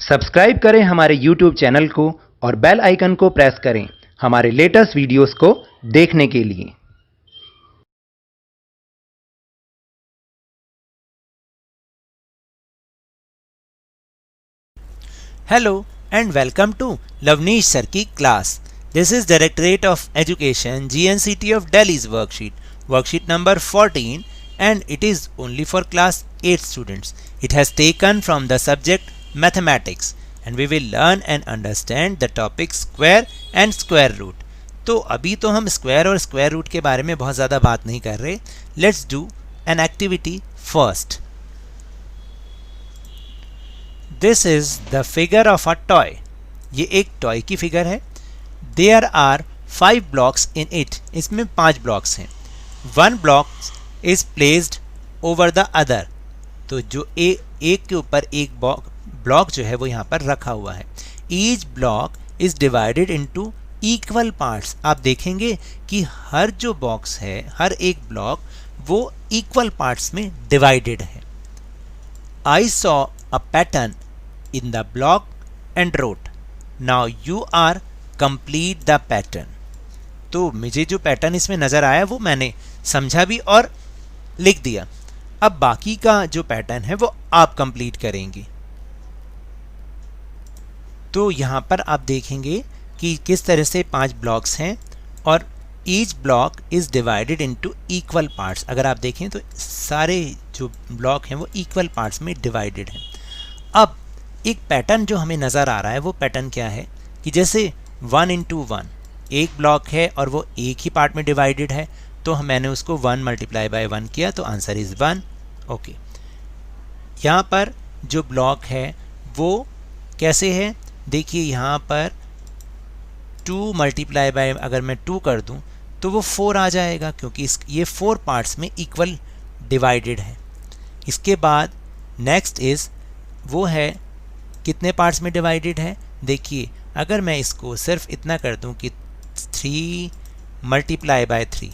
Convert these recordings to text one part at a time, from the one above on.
Subscribe करें हमारे YouTube channel को और बेल आइकन को प्रेस करें हमारे लेटेस्ट वीडियोस को देखने के लिए। Hello and welcome to Lavneesh Sir की class. This is Directorate of Education GNCT of Delhi's worksheet number 14, and it is only for class 8 students. It has taken from the subject mathematics and we will learn and understand the topic square and square root. तो अभी तो हम square और square root के बारे में बहुत ज़्यादा बात नहीं कर रहे. Let's do an activity first. This is the figure of a toy. ये एक टॉय की फिगर है. There are 5 blocks in it. इसमें 5 ब्लॉक्स हैं. 1 block is placed over the other. तो जो एक के ऊपर एक ब्लॉक जो है वो यहाँ पर रखा हुआ है. Each block is divided into equal parts. आप देखेंगे कि हर जो बॉक्स है, हर एक ब्लॉक वो इक्वल पार्ट्स में डिवाइडेड है. I saw a pattern in the block and wrote, now you are complete the pattern. तो मुझे जो पैटर्न इसमें नज़र आया वो मैंने समझा भी और लिख दिया. अब बाकी का जो पैटर्न है वो आप कंप्लीट करेंगे. तो यहाँ पर आप देखेंगे कि किस तरह से 5 ब्लॉक्स हैं और each block is divided into equal parts. अगर आप देखें तो सारे जो ब्लॉक हैं वो इक्वल पार्ट्स में डिवाइडेड हैं. अब एक पैटर्न जो हमें नज़र आ रहा है वो पैटर्न क्या है कि जैसे 1 into 1 एक ब्लॉक है और वो एक ही पार्ट में डिवाइडेड है, तो मैंने उसको 1 × 1 किया तो आंसर इज़ 1. ओके. यहाँ पर जो ब्लॉक है वो कैसे है, देखिए यहाँ पर 2 × अगर मैं 2 कर दूँ तो वो 4 आ जाएगा, क्योंकि ये 4 पार्ट्स में इक्वल डिवाइडेड है. इसके बाद नेक्स्ट इज़ वो है कितने पार्ट्स में डिवाइडेड है. देखिए अगर मैं इसको सिर्फ इतना कर दूं कि 3 × 3,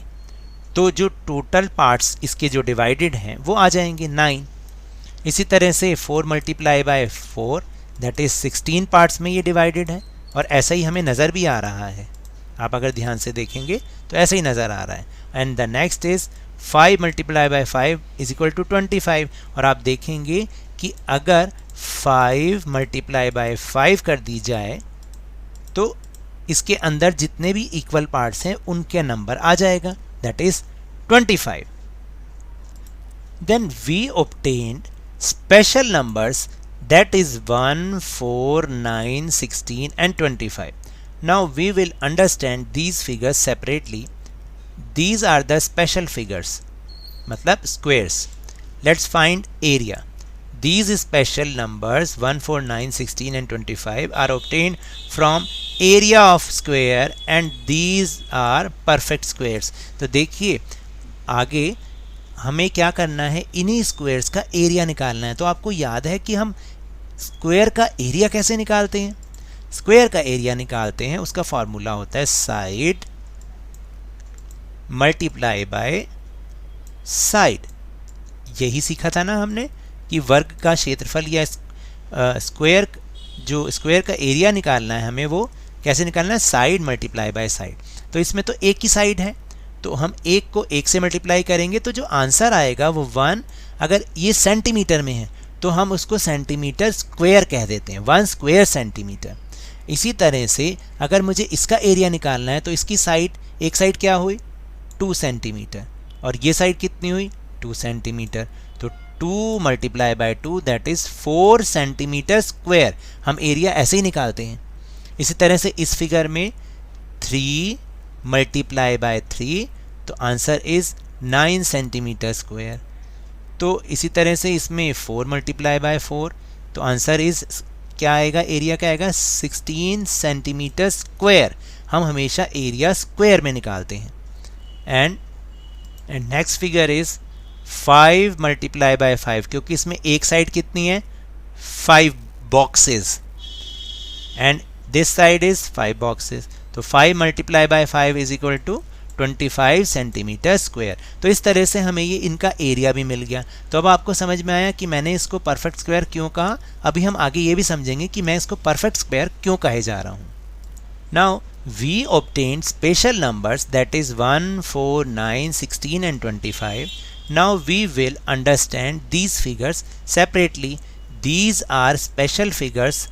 तो जो टोटल पार्ट्स इसके जो डिवाइडेड हैं वो आ जाएंगे 9. इसी तरह से 4 × 4 दैट इज़ 16 पार्ट्स में ये डिवाइडेड है, और ऐसा ही हमें नज़र भी आ रहा है. आप अगर ध्यान से देखेंगे तो ऐसा ही नज़र आ रहा है. And the next is 5 × 5 is equal to 25. और आप देखेंगे कि अगर 5 × 5 कर दी जाए तो इसके अंदर जितने भी इक्वल पार्ट्स हैं उनके नंबर आ जाएगा, that is 25. Then we obtained special numbers that is 1, 4, 9, 16 and 25. Now we will understand these figures separately. These are the special figures, मतलब squares. Let's find area. These special numbers 1, 4, 9, 16 and 25 are obtained from area of square and these are perfect squares. तो देखिए आगे हमें क्या करना है, इन्हीं squares का एरिया निकालना है. तो आपको याद है कि हम स्क्वेयर का एरिया कैसे निकालते हैं. स्क्वेयर का एरिया निकालते हैं, उसका फॉर्मूला होता है साइड मल्टीप्लाई बाय साइड. यही सीखा था ना हमने कि वर्ग का क्षेत्रफल या स्क्वायर, जो स्क्वायर का एरिया निकालना है हमें वो कैसे निकालना है, साइड मल्टीप्लाई बाय साइड. तो इसमें तो एक ही साइड है, तो हम एक को एक से मल्टीप्लाई करेंगे तो जो आंसर आएगा वो 1. अगर ये सेंटीमीटर में है तो हम उसको सेंटीमीटर स्क्वायर कह देते हैं, 1 स्क्वायर सेंटीमीटर. इसी तरह से अगर मुझे इसका एरिया निकालना है तो इसकी साइड, एक साइड क्या हुई 2 सेंटीमीटर और ये साइड कितनी हुई 2 सेंटीमीटर. तो 2 × 2 दैट इज़ 4 सेंटीमीटर स्क्वायर. हम एरिया ऐसे ही निकालते हैं. इसी तरह से इस फिगर में 3 × 3 तो आंसर इज़ 9 सेंटीमीटर स्क्वायर. तो इसी तरह से इसमें 4 × 4 तो आंसर इज़ क्या आएगा, एरिया क्या आएगा 16 सेंटीमीटर स्क्वायर. हम हमेशा एरिया स्क्वायर में निकालते हैं. एंड नेक्स्ट फिगर इज़ 5 × 5, क्योंकि इसमें एक साइड कितनी है 5 boxes and this side is 5 boxes. तो 5 × 5 is equal to 25 centimetre square. तो इस तरह से हमें ये इनका एरिया भी मिल गया। तो अब आपको समझ में आया कि मैंने इसको परफेक्ट स्क्वायर क्यों कहा। अभी हम आगे ये भी समझेंगे कि मैं इसको परफेक्ट स्क्वायर क्यों कहे जा रहा हूँ। Now we obtained special numbers, that is 1, 4, 9, 16 and 25. Now we will understand these figures separately. These are special figures.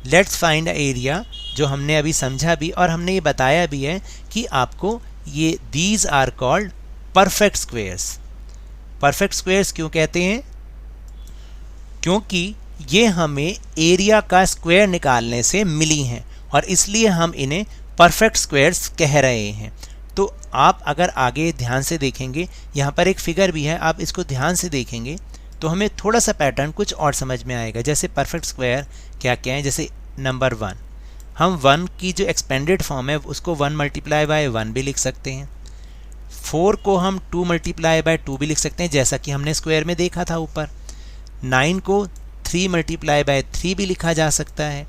Let's find area, जो हमने अभी समझा भी और हमने ये बताया भी है कि आपको ये these are called perfect squares. Perfect squares क्यों कहते हैं? क्योंकि ये हमें एरिया का स्क्वायर निकालने से मिली हैं और इसलिए हम इन्हें परफेक्ट स्क्वायर्स कह रहे हैं। तो आप अगर आगे ध्यान से देखेंगे, यहाँ पर एक फिगर भी है, आप इसको ध्यान से देखेंगे तो हमें थोड़ा सा पैटर्न कुछ और समझ में आएगा। जैसे परफेक्ट स्क्वायर क्या क्या है, जैसे नंबर 1, हम 1 की जो एक्सपेंडेड फॉर्म है उसको 1 मल्टीप्लाई बाय 1 भी लिख सकते हैं। 4 को हम 2 मल्टीप्लाई बाय 2 भी लिख सकते हैं, जैसा कि हमने स्क्वायर में देखा था ऊपर। 9 को 3 मल्टीप्लाई बाय 3 भी लिखा जा सकता है।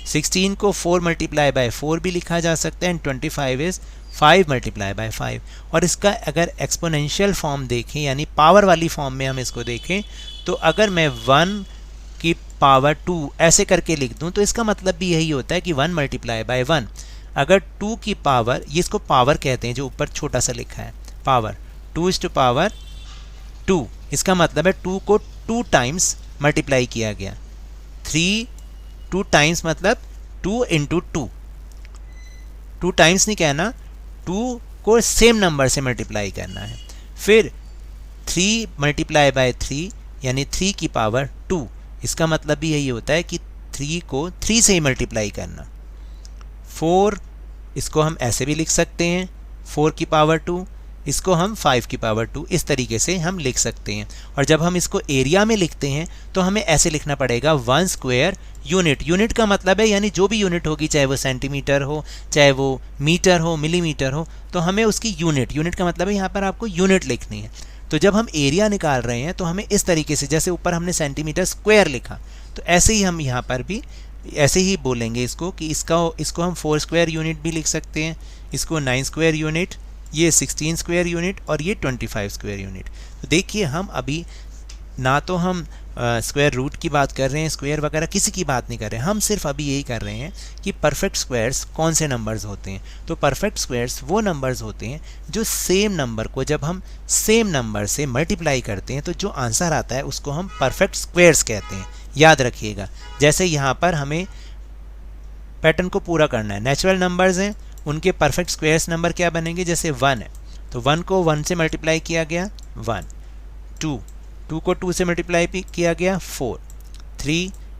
16 को 4 मल्टीप्लाई बाय 4 भी लिखा जा सकता है एंड 25 इज़ 5 मल्टीप्लाई बाय 5। और इसका अगर एक्सपोनेंशियल फॉर्म देखें, यानी पावर वाली फॉर्म में हम इसको देखें, तो अगर मैं 1 की पावर 2 ऐसे करके लिख दूं तो इसका मतलब भी यही होता है कि 1 मल्टीप्लाई बाय 1। अगर 2 की पावर, ये इसको पावर कहते हैं जो ऊपर छोटा सा लिखा है, पावर 2 इज़ टू पावर 2, इसका मतलब है 2 को 2 टाइम्स मल्टीप्लाई किया गया। 2 टाइम्स मतलब 2 इंटू 2 टाइम्स नहीं कहना, 2 को सेम नंबर से मल्टीप्लाई करना है। फिर 3 मल्टीप्लाई बाय 3 यानी 3 की पावर 2, इसका मतलब भी यही होता है कि 3 को 3 से ही मल्टीप्लाई करना। 4, इसको हम ऐसे भी लिख सकते हैं, 4 की पावर 2, इसको हम 5 की पावर 2, इस तरीके से हम लिख सकते हैं। और जब हम इसको एरिया में लिखते हैं तो हमें ऐसे लिखना पड़ेगा 1 स्क्वायर यूनिट। यूनिट का मतलब है यानी जो भी यूनिट होगी, चाहे वो सेंटीमीटर हो, चाहे वो मीटर हो, मिलीमीटर हो, तो हमें उसकी यूनिट का मतलब है यहाँ पर आपको यूनिट लिखनी है। तो जब हम एरिया निकाल रहे हैं तो हमें इस तरीके से, जैसे ऊपर हमने सेंटीमीटर स्क्वायर लिखा, तो ऐसे ही हम यहाँ पर भी ऐसे ही बोलेंगे इसको कि इसको हम 4 स्क्वायर यूनिट भी लिख सकते हैं, इसको 9 स्क्वायर यूनिट, ये 16 स्क्वायर यूनिट और ये 25 स्क्वायर यूनिट। तो देखिए हम अभी ना तो हम स्क्वायर रूट की बात कर रहे हैं, स्क्वायर वगैरह किसी की बात नहीं कर रहे हैं, हम सिर्फ अभी यही कर रहे हैं कि परफेक्ट स्क्वायर्स कौन से नंबर्स होते हैं। तो परफेक्ट स्क्वायर्स वो नंबर्स होते हैं जो सेम नंबर को जब हम सेम नंबर से मल्टीप्लाई करते हैं तो जो आंसर आता है उसको हम परफेक्ट स्क्वायर्स कहते हैं। याद रखिएगा, जैसे यहाँ पर हमें पैटर्न को पूरा करना है, नेचुरल नंबर्स हैं, उनके परफेक्ट स्क्वायर्स नंबर क्या बनेंगे, जैसे 1 है तो 1 को 1 से मल्टीप्लाई किया गया 1, 2 को 2 से मल्टीप्लाई किया गया 4,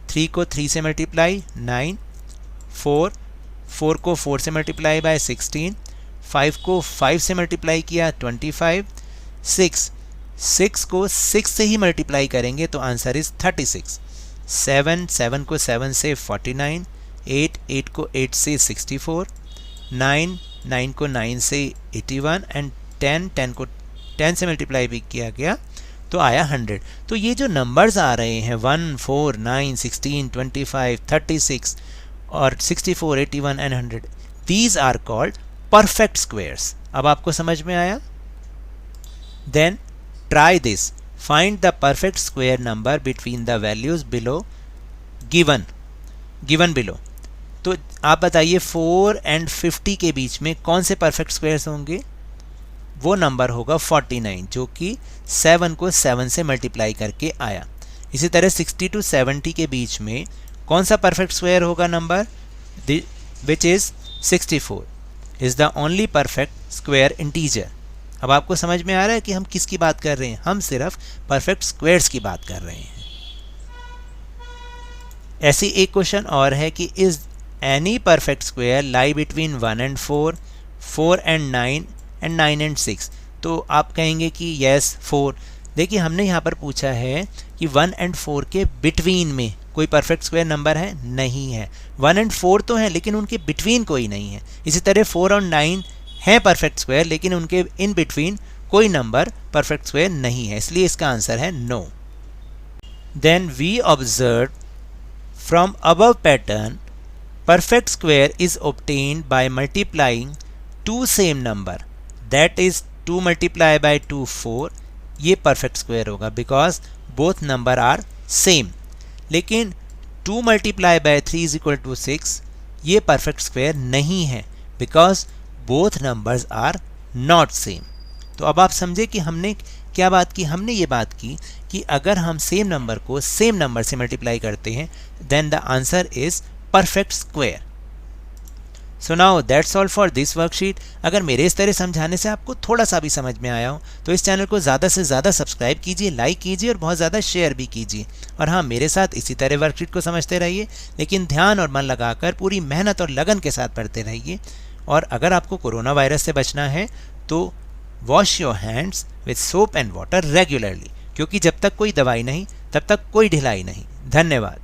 3 को 3 से मल्टीप्लाई 9, 4 को 4 से मल्टीप्लाई बाय 16, 5 को 5 से मल्टीप्लाई किया 25, 6 को 6 से ही मल्टीप्लाई करेंगे तो आंसर इज़ 36, 7 को 7 से 49, 8 को 8 से 64, 9 को 9 से 81 एंड 10 को 10 से मल्टीप्लाई भी किया गया तो आया 100। तो ये जो नंबर्स आ रहे हैं 1, 4, 9, 16, 25, 36 और 64, 81 and 100, these are called perfect squares. अब आपको समझ में आया? Then try this, find the perfect square number between the values below given below. तो आप बताइए 4 एंड 50 के बीच में कौन से परफेक्ट स्क्वायर्स होंगे? वो नंबर होगा 49, जो कि 7 को 7 से मल्टीप्लाई करके आया। इसी तरह 60 टू 70 के बीच में कौन सा परफेक्ट स्क्वायर होगा number, which is 64 is the only perfect square integer. अब आपको समझ में आ रहा है कि हम किसकी बात कर रहे हैं? हम सिर्फ परफेक्ट स्क्वायर्स की बात कर रहे हैं। ऐसी एक क्वेश्चन और है कि is any perfect square lie between 1 and 4, 4 and 9 and 9 and 6। तो आप कहेंगे कि यस 4। देखिए हमने यहाँ पर पूछा है कि 1 एंड 4 के बिटवीन में कोई परफेक्ट स्क्वायर नंबर है? नहीं है। 1 एंड 4 तो हैं लेकिन उनके बिटवीन कोई नहीं है। इसी तरह 4 और 9 हैं परफेक्ट स्क्वायर लेकिन उनके इन बिटवीन कोई नंबर परफेक्ट स्क्वायर नहीं है, इसलिए इसका आंसर है no. Then we observe from above pattern perfect square is obtained by multiplying two same number that is 2 multiply by 2 4, ये परफेक्ट स्क्वायर होगा because both number are same. लेकिन 2 multiply by 3 is equal to 6, ये perfect square नहीं है because both numbers are not same. तो अब आप समझे कि हमने क्या बात की, हमने ये बात की कि अगर हम सेम नंबर को सेम नंबर से मल्टीप्लाई करते हैं then the answer is perfect square. So now that's all for this worksheet. अगर मेरे इस तरह समझाने से आपको थोड़ा सा भी समझ में आया हो तो इस चैनल को ज़्यादा से ज़्यादा सब्सक्राइब कीजिए, लाइक कीजिए और बहुत ज़्यादा शेयर भी कीजिए। और हाँ, मेरे साथ इसी तरह वर्कशीट को समझते रहिए, लेकिन ध्यान और मन लगाकर पूरी मेहनत और लगन के साथ पढ़ते रहिए। और अगर आपको कोरोना वायरस से बचना है तो wash your hands with soap and water regularly, क्योंकि जब तक कोई दवाई नहीं तब तक कोई ढिलाई नहीं। धन्यवाद।